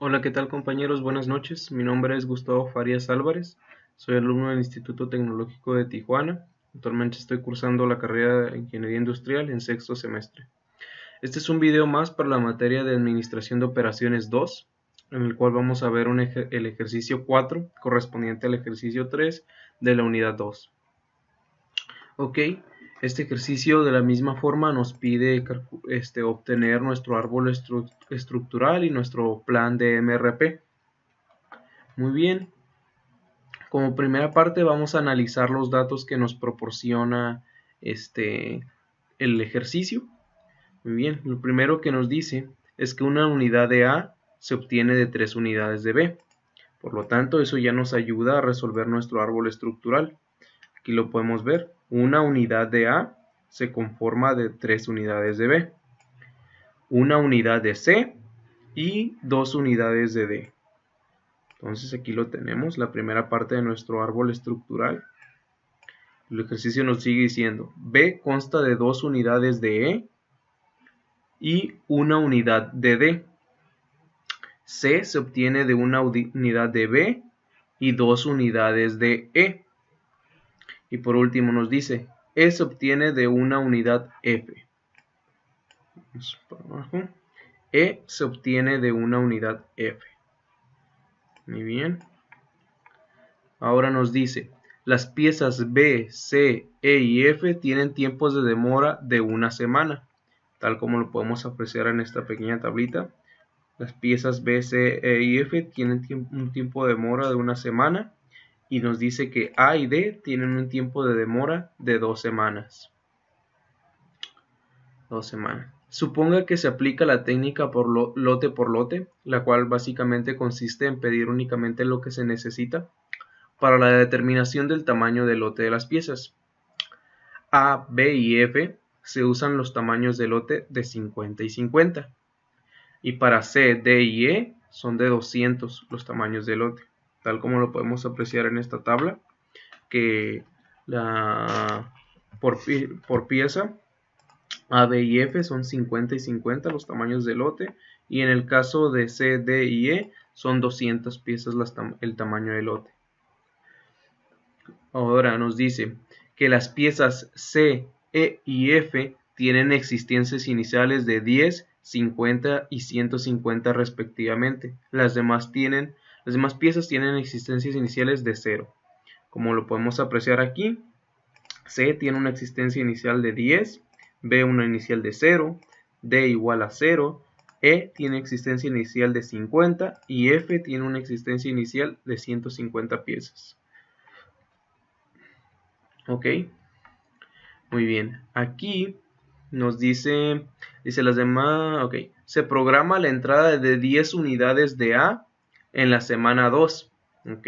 Hola, ¿qué tal compañeros? Buenas noches. Mi nombre es Gustavo Farías Álvarez. Soy alumno del Instituto Tecnológico de Tijuana. Actualmente estoy cursando la carrera de Ingeniería Industrial en sexto semestre. Este es un video más para la materia de Administración de Operaciones 2, en el cual vamos a ver el ejercicio 4 correspondiente al ejercicio 3 de la unidad 2. Ok, este ejercicio de la misma forma nos pide obtener nuestro árbol estructural y nuestro plan de MRP. Muy bien, como primera parte vamos a analizar los datos que nos proporciona el ejercicio. Muy bien, lo primero que nos dice es que una unidad de A se obtiene de 3 unidades de B. Por lo tanto, eso ya nos ayuda a resolver nuestro árbol estructural. Aquí lo podemos ver. Una unidad de A se conforma de 3 unidades de B, una unidad de C y 2 unidades de D. Entonces aquí lo tenemos, la primera parte de nuestro árbol estructural. El ejercicio nos sigue diciendo, B consta de 2 unidades de E y una unidad de D. C se obtiene de una unidad de B y 2 unidades de E. Y por último nos dice, E se obtiene de una unidad F. Vamos para abajo. E se obtiene de una unidad F. Muy bien. Ahora nos dice, las piezas B, C, E y F tienen tiempos de demora de una semana, tal como lo podemos apreciar en esta pequeña tablita. Las piezas B, C, E y F tienen un tiempo de demora de una semana y nos dice que A y D tienen un tiempo de demora de 2 semanas. 2 semanas. Suponga que se aplica la técnica lote por lote, la cual básicamente consiste en pedir únicamente lo que se necesita para la determinación del tamaño del lote de las piezas. A, B y F se usan los tamaños de lote de 50 y 50. Y para C, D y E son de 200 los tamaños de lote. Tal como lo podemos apreciar en esta tabla, que por pieza A, B y F son 50 y 50 los tamaños de lote. Y en el caso de C, D y E son 200 piezas el tamaño de lote. Ahora nos dice que las piezas C, E y F tienen existencias iniciales de 10, 50 y 150 respectivamente. Las demás piezas tienen existencias iniciales de 0. Como lo podemos apreciar aquí, C tiene una existencia inicial de 10, B una inicial de 0, D igual a 0, E tiene existencia inicial de 50 y F tiene una existencia inicial de 150 piezas. Ok, muy bien. Aquí nos dice las demás, ok, se programa la entrada de 10 unidades de A en la semana 2. Ok,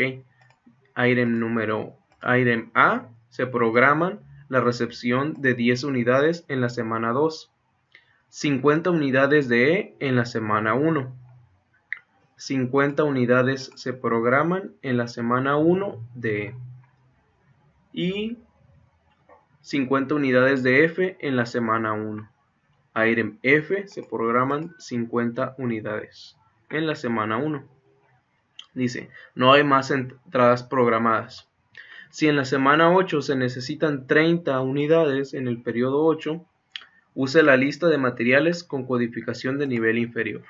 item A, se programan la recepción de 10 unidades en la semana 2. 50 unidades de E en la semana 1. 50 unidades se programan en la semana 1 de E. Y 50 unidades de F en la semana 1. Item F se programan 50 unidades en la semana 1. Dice, no hay más entradas programadas. Si en la semana 8 se necesitan 30 unidades en el periodo 8, use la lista de materiales con codificación de nivel inferior.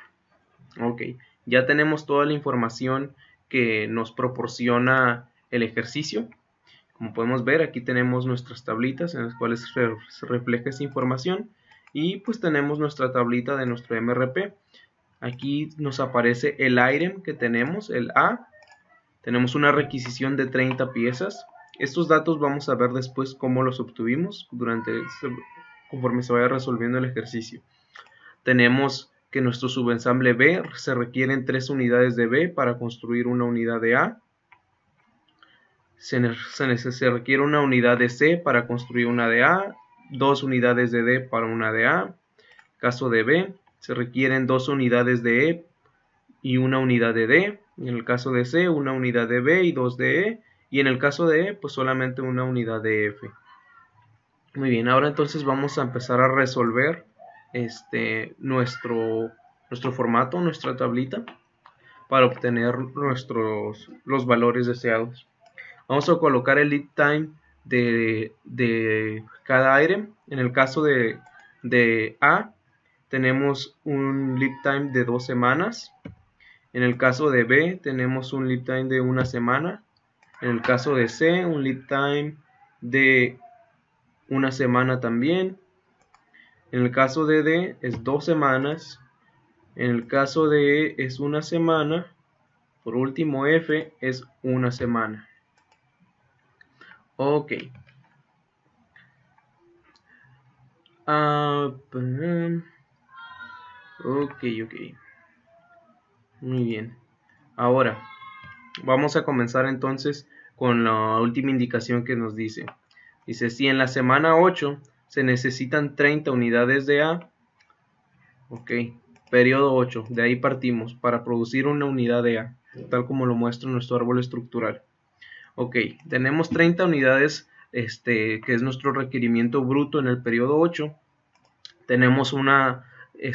Ok, ya tenemos toda la información que nos proporciona el ejercicio. Como podemos ver, aquí tenemos nuestras tablitas en las cuales se refleja esa información y pues tenemos nuestra tablita de nuestro MRP. Aquí nos aparece el item que tenemos, el A. Tenemos una requisición de 30 piezas. Estos datos vamos a ver después cómo los obtuvimos conforme se vaya resolviendo el ejercicio. Tenemos que nuestro subensamble B se requieren 3 unidades de B para construir una unidad de A. Se requiere una unidad de C para construir una de A, 2 unidades de D para una de A. Caso de B, se requieren 2 unidades de E y una unidad de D. En el caso de C, una unidad de B y 2 de E. Y en el caso de E, pues solamente una unidad de F. Muy bien, ahora entonces vamos a empezar a resolver nuestro formato, nuestra tablita. para obtener los valores deseados. Vamos a colocar el lead time de cada item. En el caso de A, tenemos un lead time de 2 semanas. En el caso de B, tenemos un lead time de 1 semana. En el caso de C, un lead time de 1 semana también. En el caso de D, es 2 semanas. En el caso de E, es 1 semana. Por último, F es 1 semana. Ok. Ok. Muy bien. Ahora, vamos a comenzar entonces con la última indicación que nos dice. Dice, si en la semana 8 se necesitan 30 unidades de A, ok, periodo 8, de ahí partimos para producir una unidad de A, tal como lo muestra nuestro árbol estructural. Ok, tenemos 30 unidades, que es nuestro requerimiento bruto en el periodo 8. Tenemos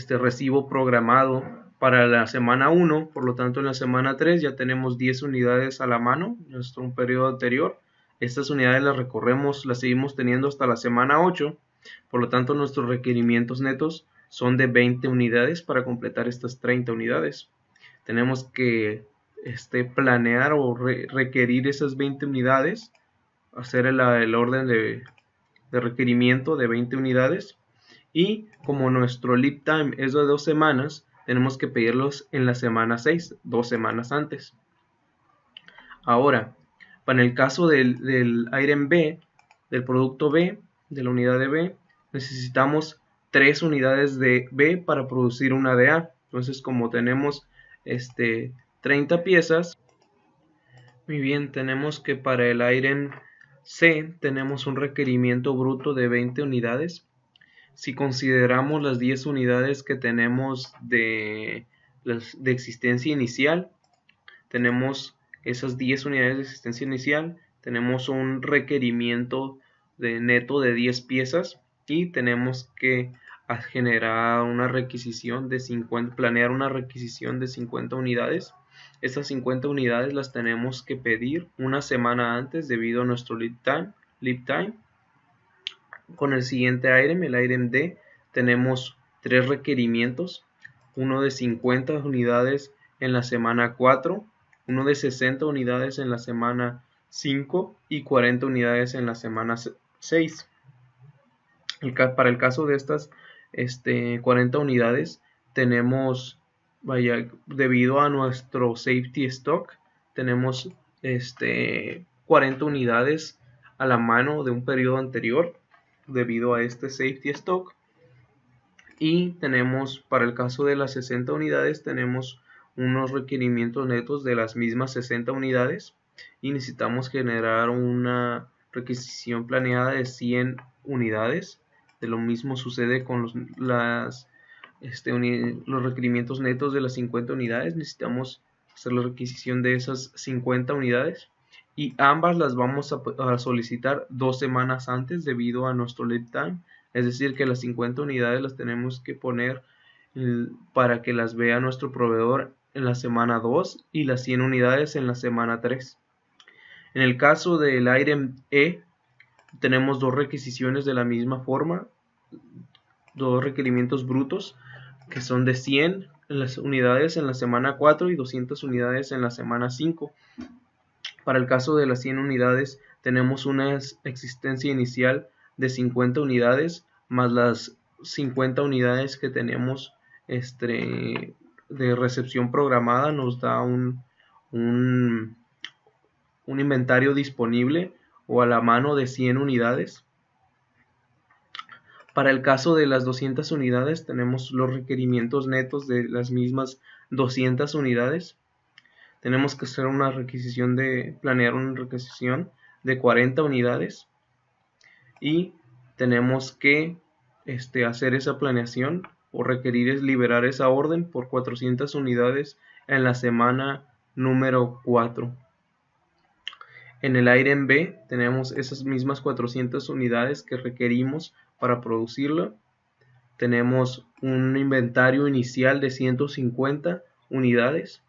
recibo programado para la semana 1, por lo tanto en la semana 3 ya tenemos 10 unidades a la mano, nuestro un periodo anterior. Estas unidades las seguimos teniendo hasta la semana 8, por lo tanto nuestros requerimientos netos son de 20 unidades para completar estas 30 unidades. Tenemos que planear o requerir esas 20 unidades, hacer el orden de requerimiento de 20 unidades. Y como nuestro lead time es de 2 semanas, tenemos que pedirlos en la semana 6, 2 semanas antes. Ahora, para el caso del item B, del producto B, de la unidad de B, necesitamos 3 unidades de B para producir una de A. Entonces, como tenemos 30 piezas, muy bien, tenemos que para el item C tenemos un requerimiento bruto de 20 unidades. Si consideramos las 10 unidades que tenemos de existencia inicial, tenemos esas 10 unidades de existencia inicial, tenemos un requerimiento de neto de 10 piezas y tenemos que generar una requisición de 50, planear una requisición de 50 unidades. Estas 50 unidades las tenemos que pedir una semana antes debido a nuestro lead time. Con el siguiente item, el item D, tenemos 3 requerimientos, uno de 50 unidades en la semana 4, uno de 60 unidades en la semana 5 y 40 unidades en la semana 6. Para el caso de estas 40 unidades, tenemos, debido a nuestro safety stock, tenemos 40 unidades a la mano de un periodo anterior debido a este safety stock. Y tenemos, para el caso de las 60 unidades, tenemos unos requerimientos netos de las mismas 60 unidades y necesitamos generar una requisición planeada de 100 unidades. De lo mismo sucede con los requerimientos netos de las 50 unidades. Necesitamos hacer la requisición de esas 50 unidades y ambas las vamos a solicitar 2 semanas antes debido a nuestro lead time. Es decir, que las 50 unidades las tenemos que poner para que las vea nuestro proveedor en la semana 2 y las 100 unidades en la semana 3. En el caso del item E, tenemos 2 requisiciones de la misma forma, 2 requerimientos brutos que son de 100 unidades en la semana 4 y 200 unidades en la semana 5. Para el caso de las 100 unidades tenemos una existencia inicial de 50 unidades más las 50 unidades que tenemos de recepción programada, nos da un inventario disponible o a la mano de 100 unidades. Para el caso de las 200 unidades tenemos los requerimientos netos de las mismas 200 unidades. Tenemos que hacer una requisición planear una requisición de 40 unidades y tenemos que hacer esa planeación o requerir liberar esa orden por 400 unidades en la semana número 4. En el item B tenemos esas mismas 400 unidades que requerimos para producirlo. Tenemos un inventario inicial de 150 unidades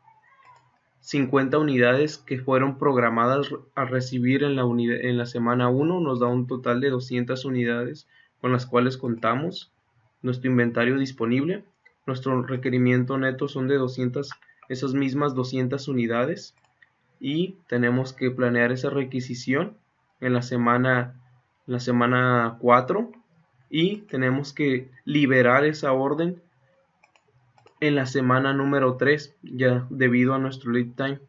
50 unidades que fueron programadas a recibir en la semana 1 nos da un total de 200 unidades con las cuales contamos nuestro inventario disponible. Nuestro requerimiento neto son de 200, esas mismas 200 unidades, y tenemos que planear esa requisición en la semana 4 y tenemos que liberar esa orden en la semana número 3, ya debido a nuestro lead time.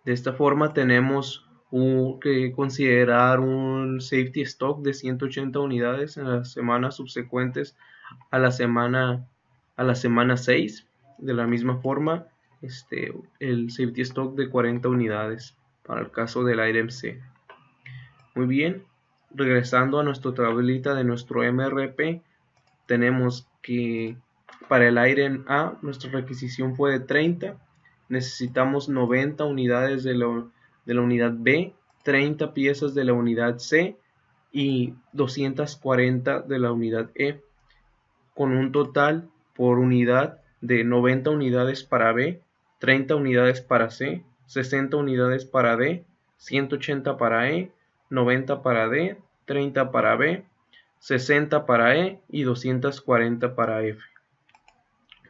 De esta forma tenemos que considerar un safety stock de 180 unidades en las semanas subsecuentes a la semana 6. De la misma forma, el safety stock de 40 unidades para el caso del item C. Muy bien, regresando a nuestra tablita de nuestro MRP, tenemos que para el item A nuestra requisición fue de 30, necesitamos 90 unidades de la unidad B, 30 piezas de la unidad C y 240 de la unidad E, con un total por unidad de 90 unidades para B, 30 unidades para C, 60 unidades para D, 180 para E, 90 para D, 30 para B, 60 para E y 240 para F.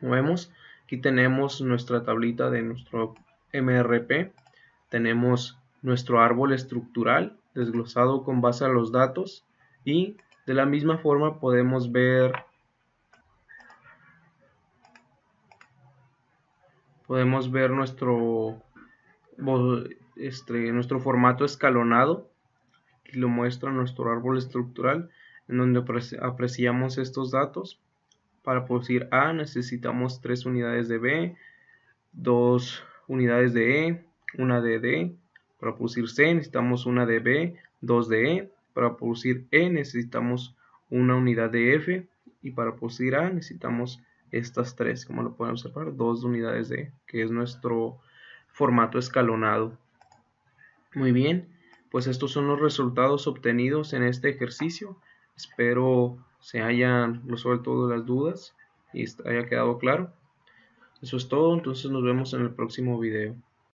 Como vemos, aquí tenemos nuestra tablita de nuestro MRP. Tenemos nuestro árbol estructural desglosado con base a los datos, y de la misma forma podemos ver nuestro formato escalonado, que lo muestra nuestro árbol estructural, en donde apreciamos estos datos. Para producir A necesitamos 3 unidades de B, 2 unidades de E, una de D. Para producir C necesitamos una de B, 2 de E. Para producir E necesitamos una unidad de F, y para producir A necesitamos estas 3, como lo pueden observar, 2 unidades de E, que es nuestro formato escalonado. Muy bien, pues estos son los resultados obtenidos en este ejercicio. Espero se hayan resuelto las dudas y haya quedado claro. Eso es todo, entonces nos vemos en el próximo video.